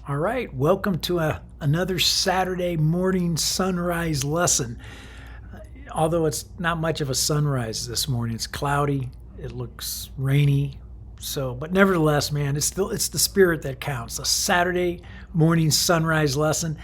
All right, welcome to another Saturday morning sunrise lesson. Although it's not much of a sunrise this morning, it's cloudy, it looks rainy. But nevertheless, man, it's the spirit that counts. A Saturday morning sunrise lesson.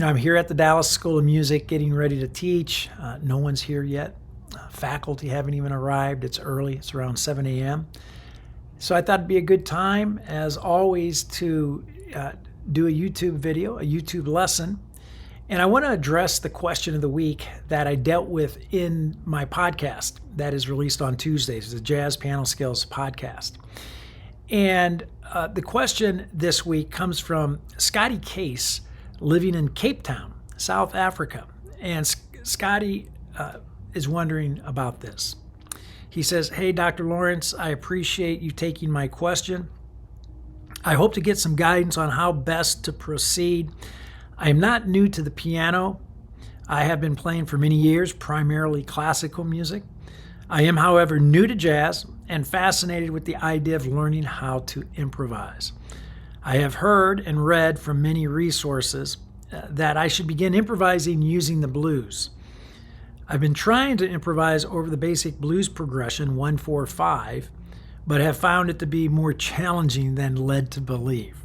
I'm here at the Dallas School of Music getting ready to teach. No one's here yet. Faculty haven't even arrived. It's early. It's around 7 a.m. So I thought it'd be a good time, as always, to do a YouTube video, a YouTube lesson. And I want to address the question of the week that I dealt with in my podcast that is released on Tuesdays, the Jazz Piano Skills podcast. And the question this week comes from Scotty Case, living in Cape Town, South Africa. And Scotty is wondering about this. He says, "Hey, Dr. Lawrence, I appreciate you taking my question. I hope to get some guidance on how best to proceed. I am not new to the piano. I have been playing for many years, primarily classical music. I am, however, new to jazz and fascinated with the idea of learning how to improvise. I have heard and read from many resources that I should begin improvising using the blues. I've been trying to improvise over the basic blues progression 1-4-5, but have found it to be more challenging than led to believe.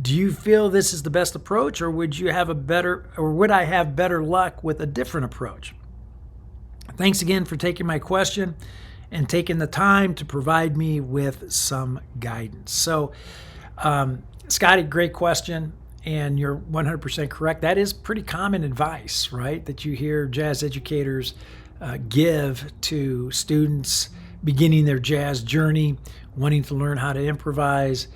Do you feel this is the best approach, or would I have better luck with a different approach? Thanks again for taking my question and taking the time to provide me with some guidance." So, Scotty, great question, and you're 100% correct. That is pretty common advice, right, that you hear jazz educators give to students beginning their jazz journey, wanting to learn how to improvise.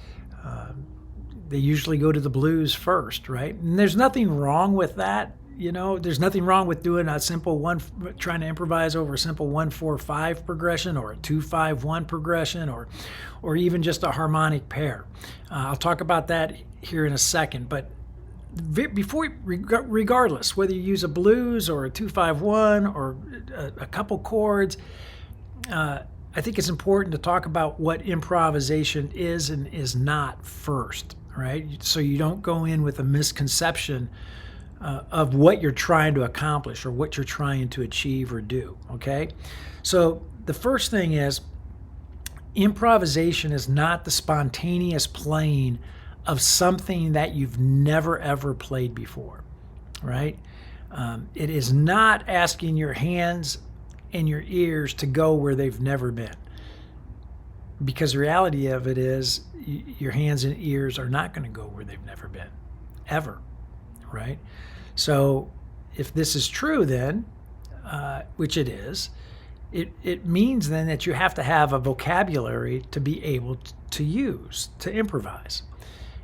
They usually go to the blues first, right? And there's nothing wrong with that. There's nothing wrong with doing a simple trying to improvise over a simple 1-4-5 progression, or a 2-5-1 progression, or even just a harmonic pair. I'll talk about that here in a second. But regardless, whether you use a blues or a 2-5-1 or a couple chords, I think it's important to talk about what improvisation is and is not first, right? So you don't go in with a misconception of what you're trying to accomplish or what you're trying to achieve or do, okay? So the first thing is, improvisation is not the spontaneous playing of something that you've never ever played before, right? It is not asking your hands and your ears to go where they've never been. Because the reality of it is, your hands and ears are not going to go where they've never been, ever, right? So if this is true, then, which it is, it means then that you have to have a vocabulary to be able to use, to improvise.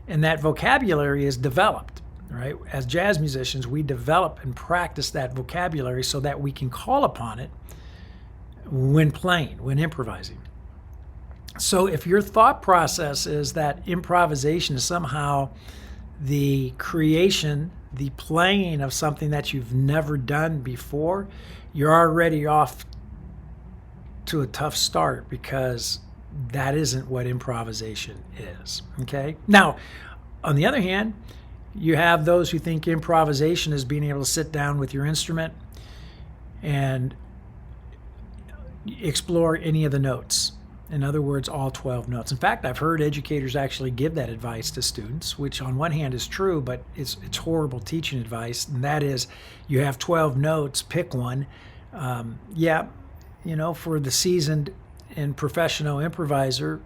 And that vocabulary is developed, right? As jazz musicians, we develop and practice that vocabulary so that we can call upon it when playing, when improvising. So if your thought process is that improvisation is somehow the creation, the playing of something that you've never done before, you're already off to a tough start, because that isn't what improvisation is, okay? Now, on the other hand, you have those who think improvisation is being able to sit down with your instrument and explore any of the notes. In other words, all 12 notes. In fact, I've heard educators actually give that advice to students, which on one hand is true, but it's horrible teaching advice. And that is, you have 12 notes, pick one. For the seasoned and professional improviser,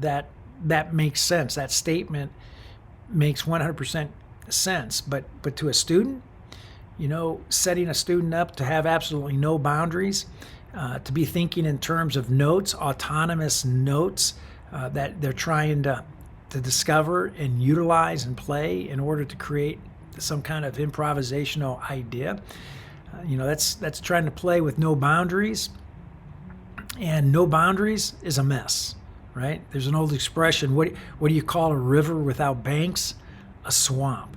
that makes sense. That statement makes 100% sense. But to a student, setting a student up to have absolutely no boundaries, to be thinking in terms of notes, autonomous notes that they're trying to discover and utilize and play in order to create some kind of improvisational idea. That's trying to play with no boundaries, and no boundaries is a mess, right? There's an old expression, what do you call a river without banks? A swamp,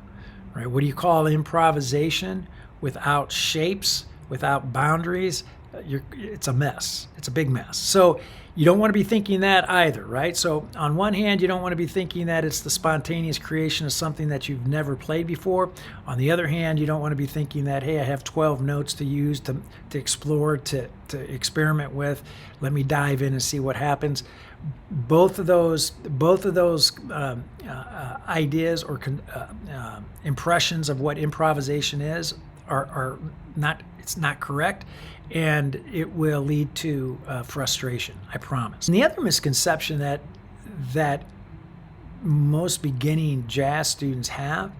right? What do you call improvisation without shapes, without boundaries? It's a mess. It's a big mess. So You don't want to be thinking that either, right? So on one hand, you don't want to be thinking that it's the spontaneous creation of something that you've never played before. On the other hand, you don't want to be thinking that, hey, I have 12 notes to use, to explore, to experiment with. Let me dive in and see what happens. Both of those ideas or impressions of what improvisation is are not. It's not correct, and it will lead to frustration, I promise. And the other misconception that most beginning jazz students have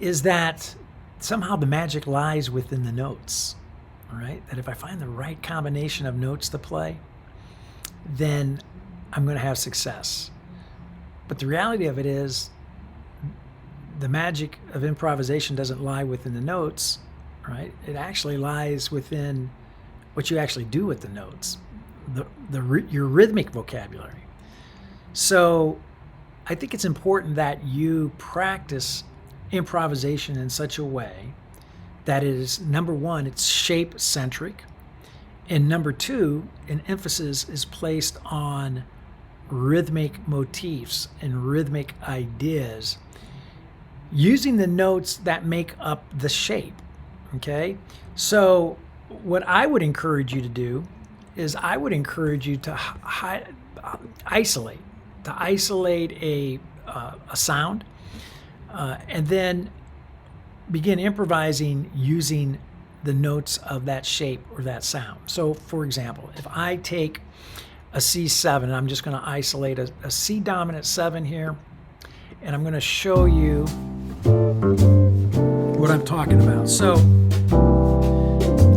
is that somehow the magic lies within the notes, all right? That if I find the right combination of notes to play, then I'm going to have success. But the reality of it is the magic of improvisation doesn't lie within the notes, right? It actually lies within what you actually do with the notes, your rhythmic vocabulary. So I think it's important that you practice improvisation in such a way that is, number one, it's shape-centric, and number two, an emphasis is placed on rhythmic motifs and rhythmic ideas using the notes that make up the shape. Okay, so what I would encourage you to do is I would encourage you to isolate a sound, and then begin improvising using the notes of that shape or that sound. So, for example, if I take a C7, I'm just going to isolate a C dominant 7 here, and I'm going to show you what I'm talking about. So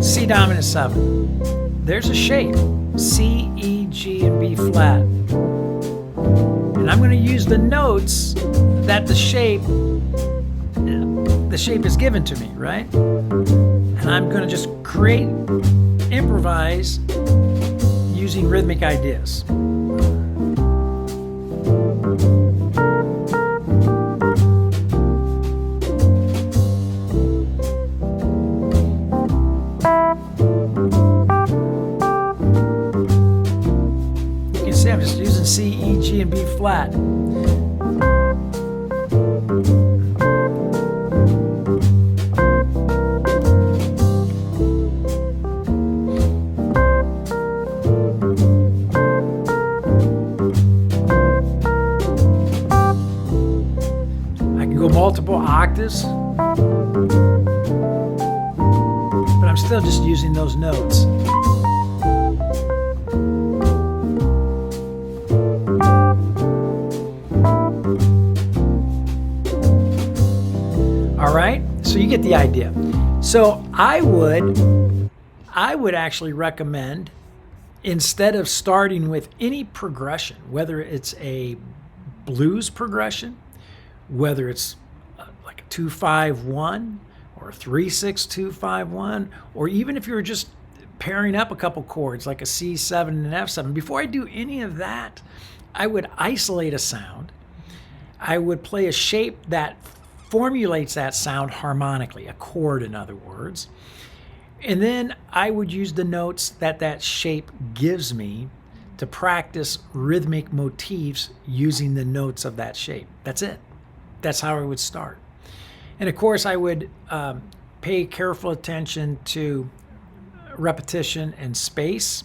C dominant 7, there's a shape, C, E, G, and B flat. And I'm going to use the notes that the shape is given to me, right? And I'm going to just improvise using rhythmic ideas. I'm just using C, E, G, and B flat. I can go multiple octaves, but I'm still just using those notes. All right, so you get the idea. So I would actually recommend, instead of starting with any progression, whether it's a blues progression, whether it's like a 2-5-1 or a 3-6-2-5-1, or even if you're just pairing up a couple chords like a C7 and an F7, before I do any of that, I would isolate a sound. I would play a shape that formulates that sound harmonically, a chord in other words. And then I would use the notes that shape gives me to practice rhythmic motifs using the notes of that shape. That's it. That's how I would start. And of course, I would pay careful attention to repetition and space.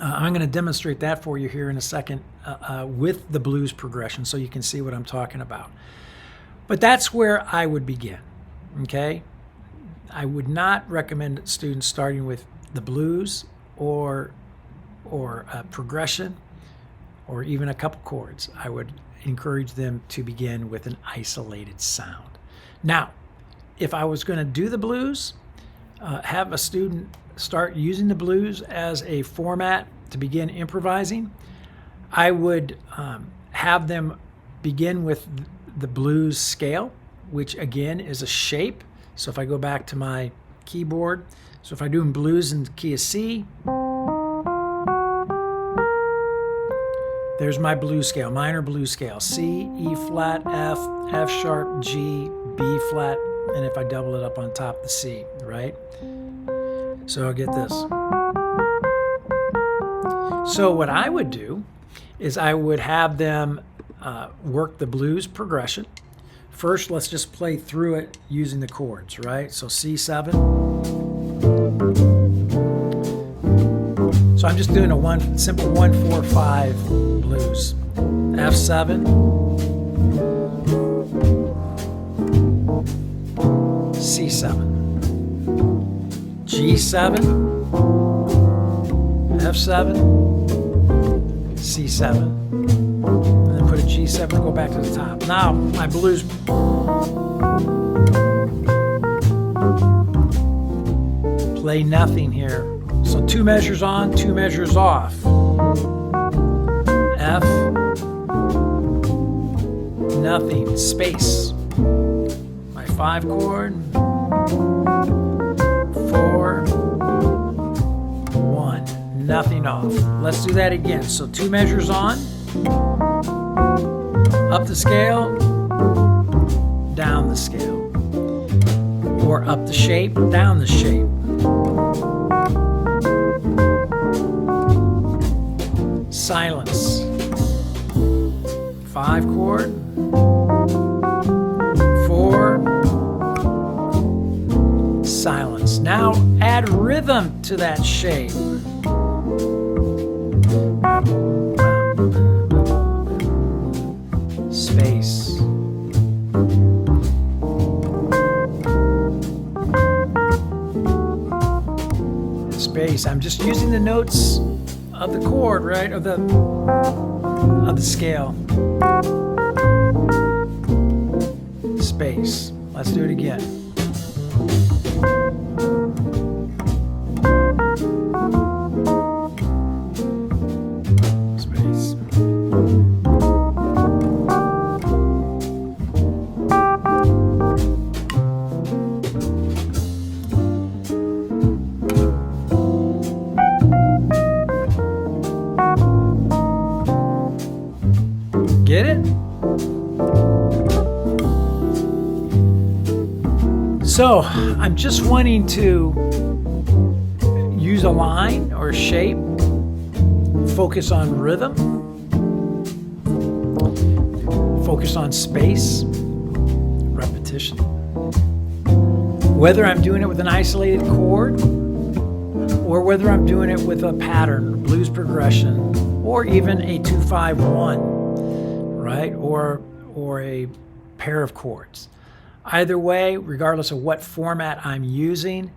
I'm going to demonstrate that for you here in a second with the blues progression so you can see what I'm talking about. But that's where I would begin, okay? I would not recommend students starting with the blues or progression or even a couple chords. I would encourage them to begin with an isolated sound. Now, if I was going to do the blues, have a student start using the blues as a format to begin improvising, I would have them begin with the blues scale, which again is a shape. So if I go back to my keyboard, so if I do in blues in the key of C, there's my blues scale, minor blues scale, C, E flat, F, F sharp, G, B flat, and if I double it up on top, the C, right? So I'll get this. So what I would do is I would have them work the blues progression. First, let's just play through it using the chords, right? So C7. So I'm just doing a simple 1-4-5 blues. F7. C7. G7. F7. C7. And then put a G7 and go back to the top. Now, my blues. Play nothing here. So 2 measures on, 2 measures off. F, nothing, space. My 5 chord, 4, 1, nothing off. Let's do that again. So 2 measures on, up the scale, down the scale. Or up the shape, down the shape. Silence. 5 chord, 4, silence. Now add rhythm to that shape. Space. Space. I'm just using the notes of the chord, right? Of the scale. Space. Let's do it again. Space. Get it? So I'm just wanting to use a line or a shape, focus on rhythm, focus on space, repetition. Whether I'm doing it with an isolated chord or whether I'm doing it with a pattern, blues progression, or even a 2-5-1. Right? Or a pair of chords. Either way, regardless of what format I'm using,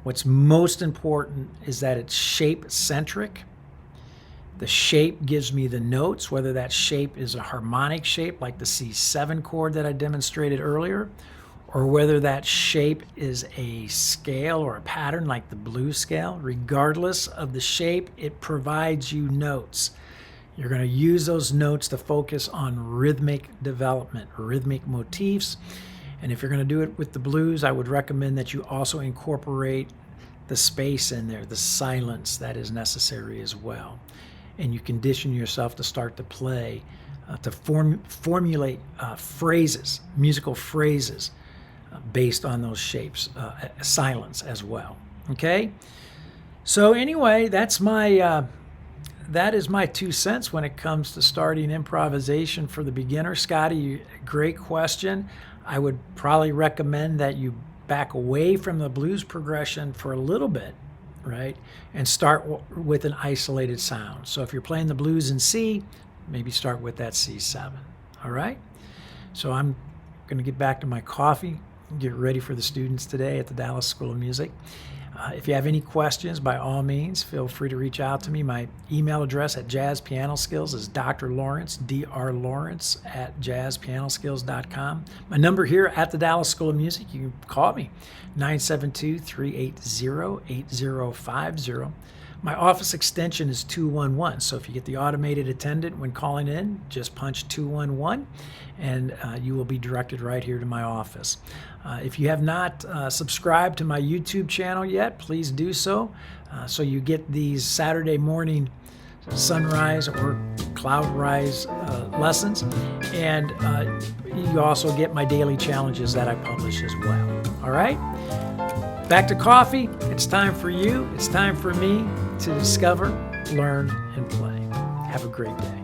what's most important is that it's shape-centric. The shape gives me the notes, whether that shape is a harmonic shape like the C7 chord that I demonstrated earlier, or whether that shape is a scale or a pattern like the blues scale. Regardless of the shape, it provides you notes. You're going to use those notes to focus on rhythmic development, rhythmic motifs. And if you're going to do it with the blues, I would recommend that you also incorporate the space in there, the silence that is necessary as well. And you condition yourself to start to play, to formulate phrases, musical phrases based on those shapes, silence as well. Okay? So anyway, that is my 2 cents when it comes to starting improvisation for the beginner. Scotty, great question. I would probably recommend that you back away from the blues progression for a little bit, right? And start with an isolated sound. So if you're playing the blues in C, maybe start with that C7, all right? So I'm going to get back to my coffee, get ready for the students today at the Dallas School of Music. If you have any questions, by all means, feel free to reach out to me. My email address at Jazz Piano Skills is Dr. Lawrence, drlawrence at jazzpianoskills.com. My number here at the Dallas School of Music, you can call me, 972-380-8050. My office extension is 211, so if you get the automated attendant when calling in, just punch 211, and you will be directed right here to my office. If you have not subscribed to my YouTube channel yet, please do so, so you get these Saturday morning sunrise or cloud rise lessons, and you also get my daily challenges that I publish as well. All right? Back to coffee. It's time for you. It's time for me to discover learn, and play. Have a great day.